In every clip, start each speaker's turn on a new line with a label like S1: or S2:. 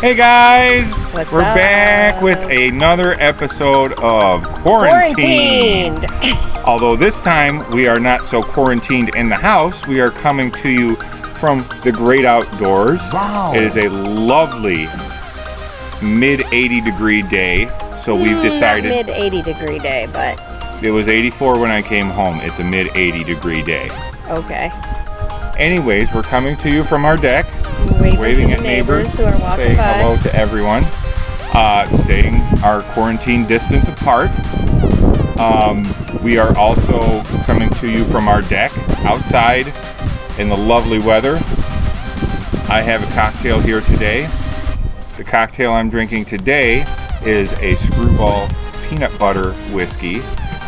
S1: Hey guys,
S2: What's
S1: we're
S2: up?
S1: back with another episode of Quarantined. Although this time we are not so quarantined in the house, we are coming to you from the great outdoors.
S3: Wow.
S1: It is a lovely mid 80 degree day, so we've decided
S2: Not mid 80 degree day, but
S1: it was 84 when I came home. It's a mid 80 degree day.
S2: okay.
S1: Anyways, we're coming to you from our deck,
S2: Waving
S1: at neighbors,
S2: who are walking
S1: saying
S2: by.
S1: hello to everyone, staying our quarantine distance apart. We are also coming to you from our deck outside in the lovely weather. I have a cocktail here today. The cocktail I'm drinking today is a Screwball peanut butter whiskey,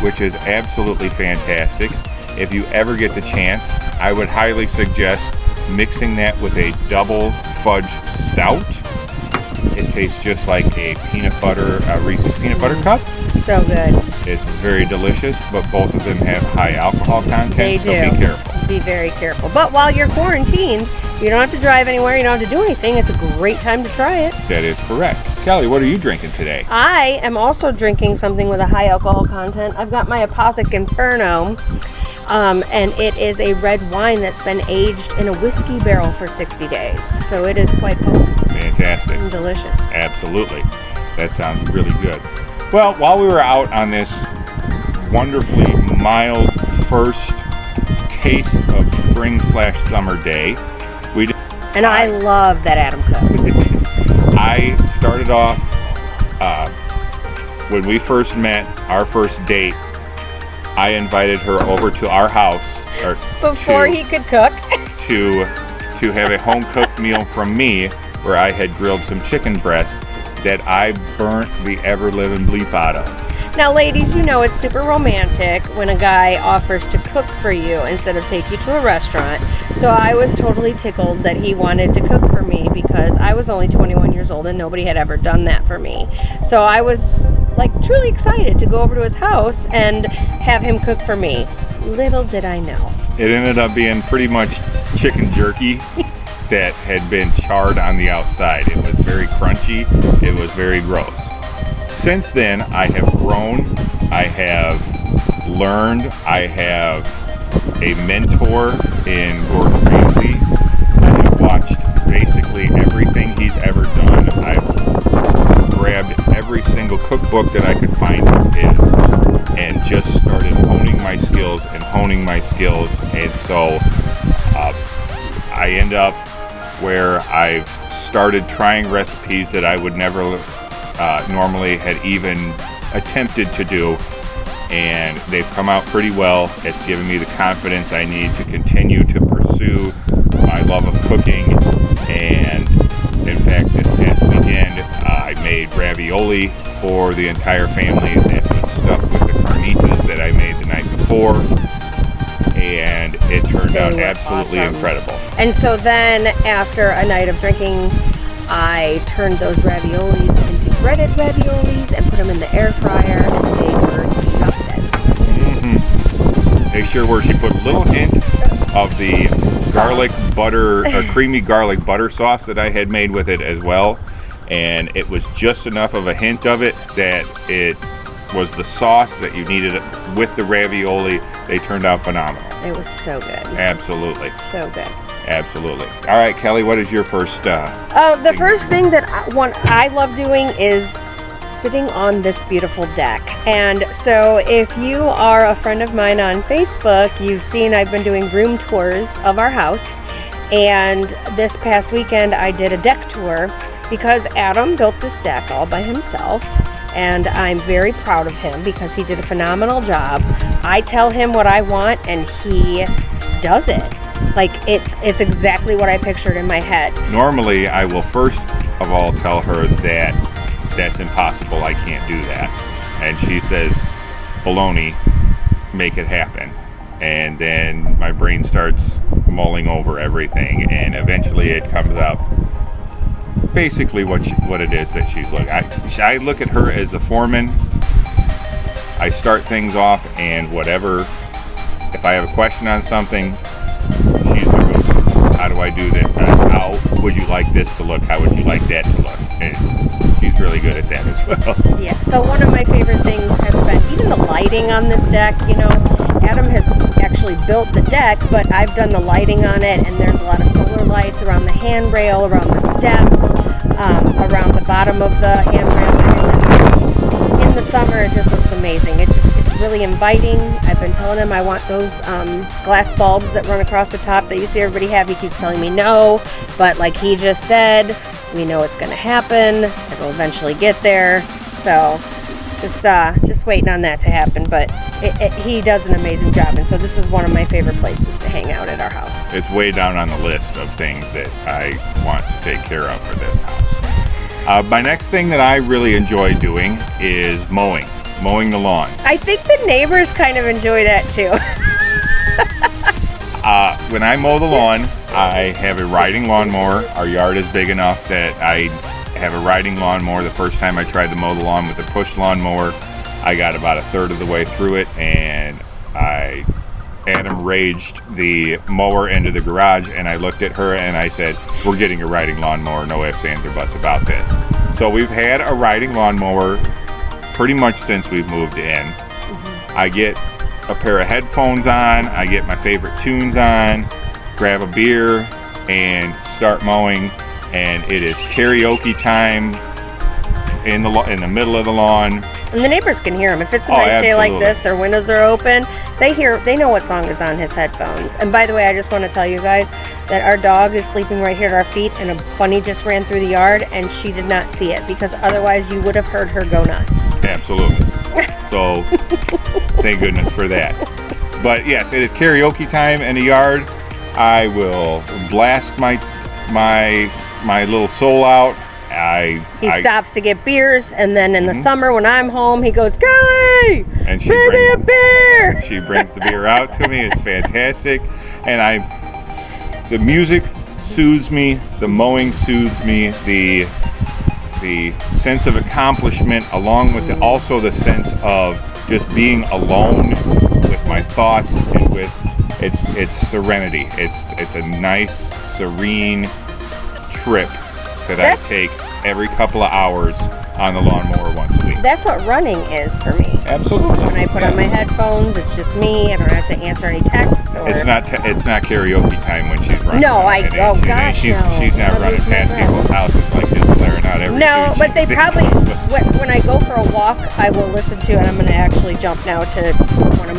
S1: which is absolutely fantastic. If you ever get the chance, I would highly suggest mixing that with a double fudge stout. It tastes just like a Reese's peanut butter cup.
S2: So good.
S1: It's very delicious, but both of them have high alcohol content,
S2: They
S1: so
S2: do.
S1: be careful.
S2: Be very careful. But while you're quarantined, you don't have to drive anywhere, you don't have to do anything. It's a great time to try it.
S1: That is correct. Kelly, what are you drinking today?
S2: I am also drinking something with a high alcohol content. I've got my Apothic Inferno, and it is a red wine that's been aged in a whiskey barrel for 60 days. So it is quite potent
S1: Fantastic.
S2: and delicious.
S1: Absolutely. That sounds really good. Well, while we were out on this wonderfully mild first taste of spring/summer day,
S2: And I love that Adam cooks.
S1: I started off when we first met, our first date. I invited her over to our house
S2: Before he could cook.
S1: to have a home cooked meal from me, where I had grilled some chicken breasts that I burnt the ever living bleep out of.
S2: Now, ladies, you know it's super romantic when a guy offers to cook for you instead of take you to a restaurant. So I was totally tickled that he wanted to cook for me because I was only 21 years old and nobody had ever done that for me. So I was like truly excited to go over to his house and have him cook for me. Little did I know.
S1: It ended up being pretty much chicken jerky that had been charred on the outside. It was very crunchy. It was very gross. Since then, I have grown. I have learned. I have a mentor in Gordon Ramsay. I have watched basically everything he's ever done. I've grabbed every single cookbook that I could find of his and just started honing my skills. And so I end up where I've started trying recipes that I would never normally had even attempted to do, and they've come out pretty well. It's given me the confidence I need to continue to pursue my love of cooking. And in fact, this past weekend I made ravioli for the entire family that was stuffed with the carnitas that I made the night before, and it turned out absolutely
S2: awesome.
S1: incredible.
S2: And so then after a night of drinking, I turned those raviolis into breaded raviolis and put them in the air fryer, and they were just as delicious.
S1: They sure were. She put a little hint of the garlic butter or creamy garlic butter sauce that I had made with it as well, and it was just enough of a hint of it that it was the sauce that you needed with the ravioli. They turned out phenomenal.
S2: It was so good.
S1: Absolutely.
S2: So good.
S1: Absolutely. All right, Kelly, what is your first
S2: The first thing that I love doing is sitting on this beautiful deck. And so if you are a friend of mine on Facebook, you've seen I've been doing room tours of our house. And this past weekend I did a deck tour because Adam built this deck all by himself. And I'm very proud of him because he did a phenomenal job. I tell him what I want and he does it. Like it's exactly what I pictured in my head.
S1: Normally, I will first of all tell her that that's impossible. I can't do that. And she says, baloney, make it happen. And then my brain starts mulling over everything, and eventually it comes out basically what it is that she's looking at. I look at her as the foreman. I start things off, and whatever, if I have a question on something, she's the go-to. How do I do this? How would you like this to look? How would you like that to look? that as well.
S2: Yeah, so one of my favorite things has been even the lighting on this deck. You know, Adam has actually built the deck, but I've done the lighting on it, and there's a lot of solar lights around the handrail, around the steps, around the bottom of the handrail. And in the summer, it just looks amazing. It's really inviting. I've been telling him I want those glass bulbs that run across the top that you see everybody have. He keeps telling me no, but like he just said, we know it's going to happen. It'll eventually get there. So just waiting on that to happen. But he does an amazing job, and so this is one of my favorite places to hang out at our house.
S1: It's way down on the list of things that I want to take care of for this house. My next thing that I really enjoy doing is mowing the lawn.
S2: I think the neighbors kind of enjoy that too.
S1: When I mow the lawn, I have a riding lawnmower. Our yard is big enough that I have a riding lawnmower. The first time I tried to mow the lawn with a push lawnmower, I got about a third of the way through it, and Adam raged the mower into the garage, and I looked at her and I said, we're getting a riding lawnmower, no ifs, ands, or buts about this. So we've had a riding lawnmower pretty much since we've moved in. I get a pair of headphones on, I get my favorite tunes on, grab a beer, and start mowing, and it is karaoke time in the middle of the lawn.
S2: And the neighbors can hear him. If it's a nice day like this, their windows are open, they know what song is on his headphones. And by the way, I just want to tell you guys that our dog is sleeping right here at our feet, and a bunny just ran through the yard, and she did not see it, because otherwise you would have heard her go nuts.
S1: Absolutely. So thank goodness for that. But yes, it is karaoke time in the yard. I will blast my little soul out.
S2: He stops to get beers, and then in the summer when I'm home, he goes, "Guy,
S1: and she
S2: bring me a beer."
S1: She brings the beer out to me. It's fantastic, and the music soothes me, the mowing soothes me, the sense of accomplishment, along with also the sense of just being alone with my thoughts and with it's serenity. It's a nice, serene trip that I take every couple of hours on the lawnmower once a week.
S2: That's what running is for me.
S1: Absolutely.
S2: When I put on my headphones, it's just me. I don't have to answer any texts.
S1: It's not karaoke time when she's running.
S2: No,
S1: she's not running past people's houses like just blaring out every.
S2: No, but they probably when I go for a walk, I will listen to, and I'm going to actually jump now to one of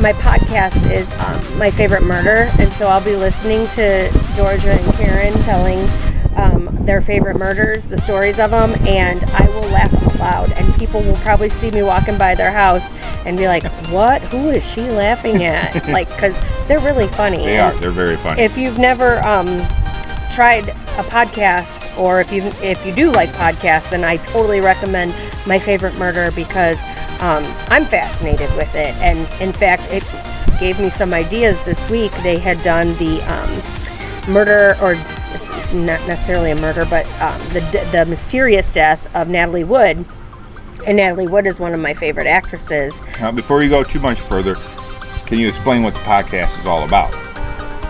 S2: my podcast is My Favorite Murder, and so I'll be listening to Georgia and Karen telling their favorite murders, the stories of them, and I will laugh out loud, and people will probably see me walking by their house and be like, what? Who is she laughing at? Like, because they're really funny.
S1: They're very funny.
S2: If you've never tried a podcast, or if you do like podcasts, then I totally recommend My Favorite Murder, because I'm fascinated with it, and in fact, it gave me some ideas this week. They had done the murder, or it's not necessarily a murder, but the mysterious death of Natalie Wood. And Natalie Wood is one of my favorite actresses.
S1: Now, before you go too much further, can you explain what the podcast is all about?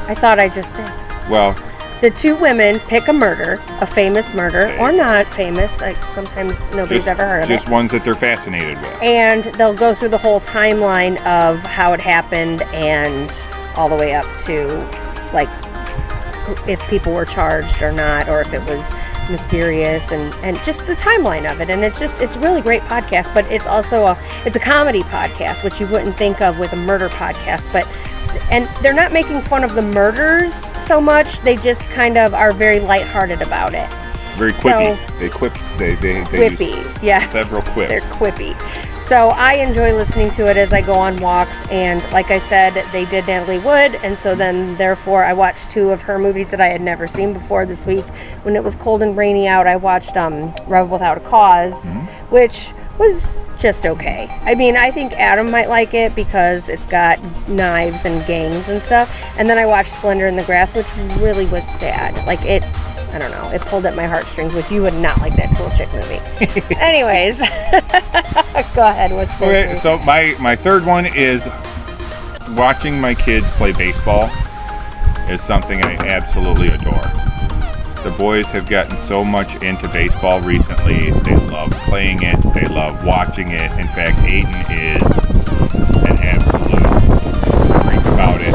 S2: I thought I just did.
S1: Well,
S2: the two women pick a murder, a famous murder, or not famous. Sometimes nobody's ever heard of it.
S1: Just ones that they're fascinated with.
S2: And they'll go through the whole timeline of how it happened, and all the way up to, like, if people were charged or not, or if it was mysterious, and just the timeline of it. And it's a really great podcast, but it's also it's a comedy podcast, which you wouldn't think of with a murder podcast. And they're not making fun of the murders so much. They just kind of are very lighthearted about it.
S1: Very quippy. They
S2: quippy,
S1: use
S2: yes.
S1: Several quips.
S2: They're quippy. So I enjoy listening to it as I go on walks, and like I said, they did Natalie Wood, and so then therefore I watched two of her movies that I had never seen before this week. When it was cold and rainy out, I watched Rebel Without a Cause, which was just okay. I mean, I think Adam might like it because it's got knives and gangs and stuff. And then I watched Splendor in the Grass, which really was sad. Like, I don't know, it pulled at my heartstrings, which you would not like that Tool Chick movie. Anyways, go ahead. What's the
S1: Okay, so my third one is watching my kids play baseball is something I absolutely adore. The boys have gotten so much into baseball recently. They love playing it. They love watching it. In fact, Aiden is an absolute about it.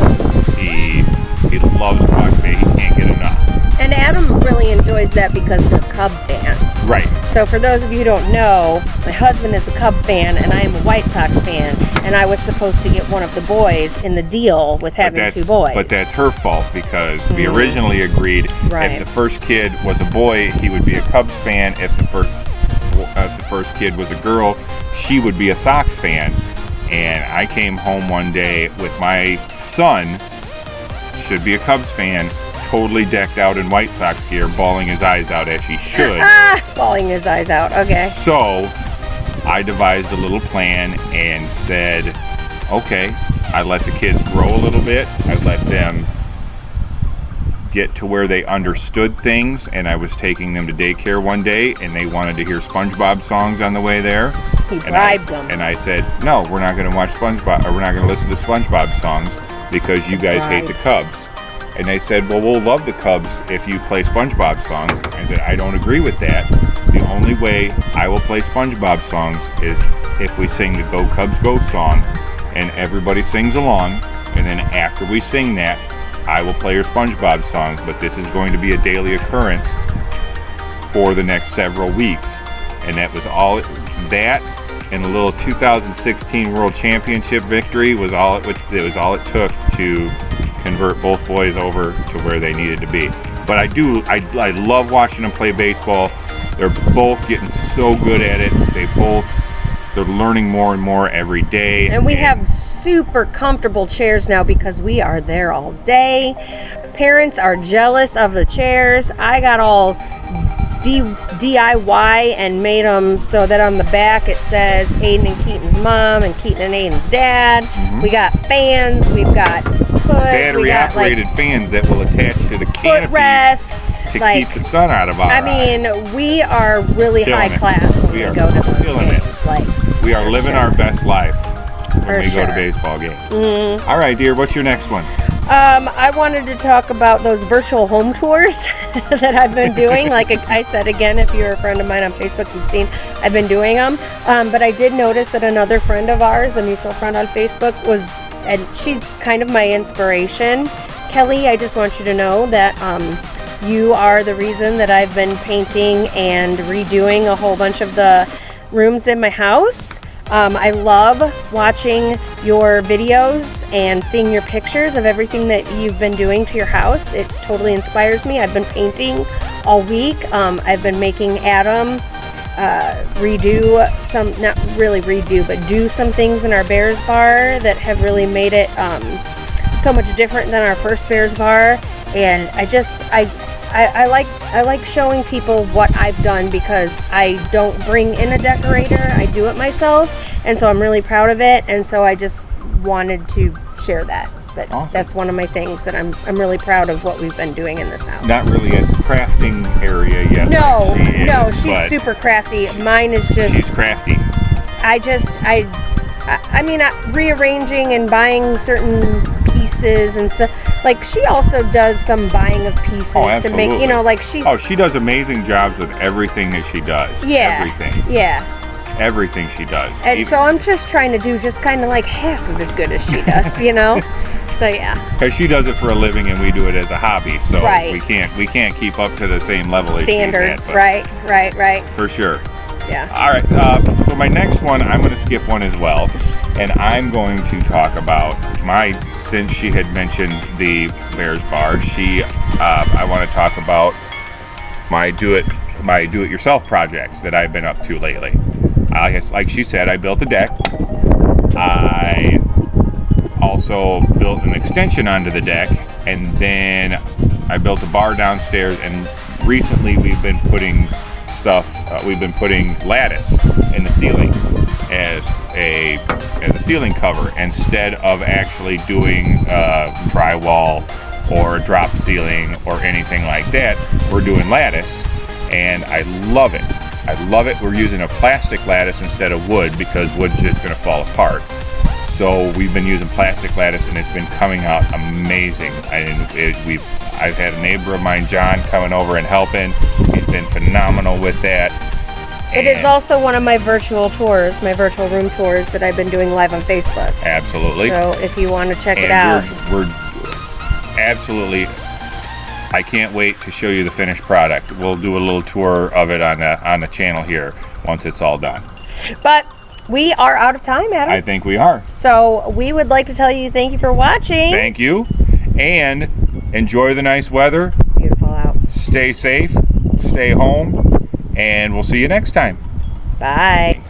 S1: He loves watching it. He can't get enough.
S2: And Adam really enjoys that because they're Cub fans.
S1: Right.
S2: So for those of you who don't know, my husband is a Cub fan and I am a White Sox fan, and I was supposed to get one of the boys in the deal with having two boys.
S1: But that's her fault because we originally agreed if the first kid was a boy, he would be a Cubs fan. If the first kid was a girl, she would be a Sox fan. And I came home one day with my son, should be a Cubs fan, totally decked out in White Sox gear, bawling his eyes out as he should.
S2: Bawling his eyes out, okay.
S1: So I devised a little plan and said, okay, I let the kids grow a little bit. I let them get to where they understood things, and I was taking them to daycare one day and they wanted to hear SpongeBob songs on the way there.
S2: He bribed them.
S1: And I said, no, we're not going to watch SpongeBob, or we're not going to listen to SpongeBob songs because you guys hate the Cubs. And they said, well, we'll love the Cubs if you play SpongeBob songs. I said, I don't agree with that. The only way I will play SpongeBob songs is if we sing the Go Cubs Go song and everybody sings along. And then after we sing that, I will play your SpongeBob songs. But this is going to be a daily occurrence for the next several weeks. And that was all that. And a little 2016 World Championship victory was all it took to convert both boys over to where they needed to be. But I love watching them play baseball. They're both getting so good at it. They're learning more and more every day.
S2: And we have super comfortable chairs now because we are there all day. Parents are jealous of the chairs. I got all DIY and made them so that on the back it says Aiden and Keaton's mom and Keaton and Aiden's dad. We got fans, we've got
S1: battery operated fans that will attach to the canopies to keep the sun out of our eyes.
S2: mean, we are really high class when we go to those games.
S1: We are living our best life when we go to baseball games. All right, dear, what's your next one?
S2: I wanted to talk about those virtual home tours that I've been doing. Like I said, again, if you're a friend of mine on Facebook, you've seen I've been doing them. But I did notice that another friend of ours, a mutual friend on Facebook, and she's kind of my inspiration. Kelly, I just want you to know that you are the reason that I've been painting and redoing a whole bunch of the rooms in my house. I love watching your videos and seeing your pictures of everything that you've been doing to your house. It totally inspires me. I've been painting all week. I've been making Adam redo some, not really redo, but do some things in our Bears bar that have really made it so much different than our first Bears bar. And I like showing people what I've done because I don't bring in a decorator. I do it myself, and so I'm really proud of it. And so I just wanted to share that. But
S1: awesome.
S2: That's one of my things that I'm really proud of what we've been doing in this house.
S1: Not really at the crafting area yet.
S2: No, she's super crafty. Mine is just
S1: she's crafty.
S2: I mean, rearranging and buying certain pieces and stuff. Like, she also does some buying of pieces to make, like she's...
S1: Oh, she does amazing jobs with everything that she does.
S2: Yeah.
S1: Everything.
S2: Yeah.
S1: Everything she does.
S2: And so I'm just trying to do just kind of like half of as good as she does, So, yeah.
S1: Because she does it for a living and we do it as a hobby, so
S2: right.
S1: we can't keep up to the same level
S2: standards,
S1: as she's at,
S2: right.
S1: For sure.
S2: Yeah.
S1: All right. So my next one, I'm going to skip one as well, and I'm going to talk about since she had mentioned the Bears bar, I want to talk about my do-it-yourself projects that I've been up to lately. I guess, like she said, I built a deck. I also built an extension onto the deck, and then I built a bar downstairs, and recently we've been putting lattice in the ceiling as a ceiling cover instead of actually doing drywall or a drop ceiling or anything like that. We're doing lattice, and I love it. We're using a plastic lattice instead of wood because wood's just going to fall apart. So we've been using plastic lattice, and it's been coming out amazing. I've had a neighbor of mine, John, coming over and helping. He's been phenomenal with that.
S2: It is also one of my virtual tours, my virtual room tours that I've been doing live on Facebook.
S1: Absolutely.
S2: So if you want to check it out.
S1: We're absolutely, I can't wait to show you the finished product. We'll do a little tour of it on the channel here once it's all done.
S2: But we are out of time, Adam.
S1: I think we are.
S2: So we would like to tell you thank you for watching.
S1: Thank you. And enjoy the nice weather.
S2: Beautiful out.
S1: Stay safe. Stay home. And we'll see you next time.
S2: Bye.